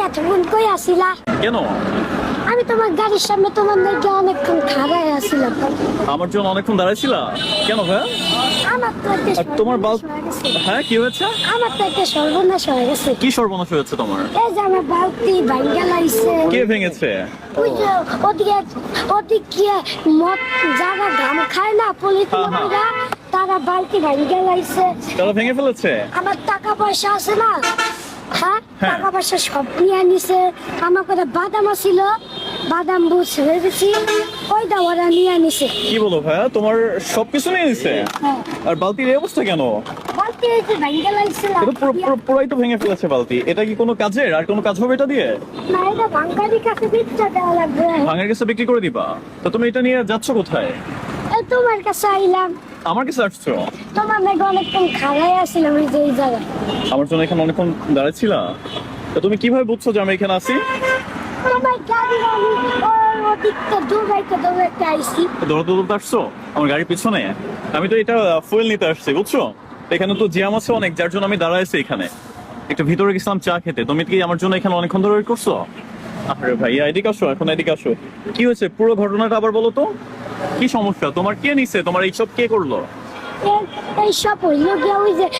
এতক্ষণ কই আসিলা? কেন? আমি তোমার গাড়ির সামনে তোমার নাকি অনেকক্ষণ খাড়ায় আসিলাম। আমার জন্য অনেকক্ষণ দাঁড়াইছিলা কেন ভাইয়া? আমার তো একটা আর তোমার সর্বনাশ হয়ে গেছে। হ্যাঁ কি হয়েছে? আমার তো একটা সর্বনাশ হয়ে গেছে। কি সর্বনাশ হয়েছে তোমার? এই যে আমার বালতি ভাঙ্গা লাইছে। কে ভেঙেছে? ওই যে ওদিকে মদ যারা ঘাম খায় না পলিথিনরা, তারা বালতি ভাঙ্গা লাইছে। তারা ভেঙে ফেলেছে? আমার টাকা পয়সা আছে না, হ্যাঁ হ্যাঁ। টাকা পয়সা সব নিয়ে নিছে। আমার কথা বাদাম ছিল, বাদাম বুঝ হয়ে গেছি, ওইটা ওরা নিয়ে নিছে। কি বলো ভাইয়া, তোমার সবকিছু নিয়ে নিছে? হ্যাঁ, আর বালতির এই অবস্থা কেন? বালতি এই যে ভাঙ্গা লাইছে। এটা পুরাই তো ভেঙে ফেলেছে বালতি। এটা কি কোনো কাজের? আর কোনো কাজ হবে এটা দিয়ে? না, এটা ভাঙ্গারির কাছে বিচ্ছা দেওয়া লাগবে। ভাঙের কাছে বিক্রি করে দিবা? তো তুমি এটা নিয়ে যাচ্ছ কোথায়? এই তোমার কাছে আইলাম, আমার কাছে আসছো? তোমার নাকি অনেকক্ষণ খাড়াই আসছিলাম ওই যে এই জায়গায়। আমার জন্য এখানে অনেকক্ষণ দাঁড়াচ্ছিলা? তো তুমি কিভাবে বুঝছো যে আমি এখানে আছি? আমার গাড়ি আমি ওদিকটা দৌড়াইতে আইছি। দৌড়াতে দৌড়াতে আসছো আমার গাড়ির পিছনে? আমি তো এটা ফুয়েল নিতে আসছি বুঝছো। এখানে তো জ্যাম আছে অনেক, যার জন্য আমি দাঁড়াইছি এখানে। একটু ভিতরে গেছিলাম চা খেতে। তুমি কি আমার জন্য এখানে অনেকক্ষণ ধরে ওয়েট করছো? আরে ভাইয়া এদিকে আসো, এখন এদিকে আসো। কি হয়েছে পুরো ঘটনাটা আবার বলো তো। কি সমস্যা তোমার? কে নিছে তোমার? এইসব কে করলো? এইসব হইলো গিয়া ওই যে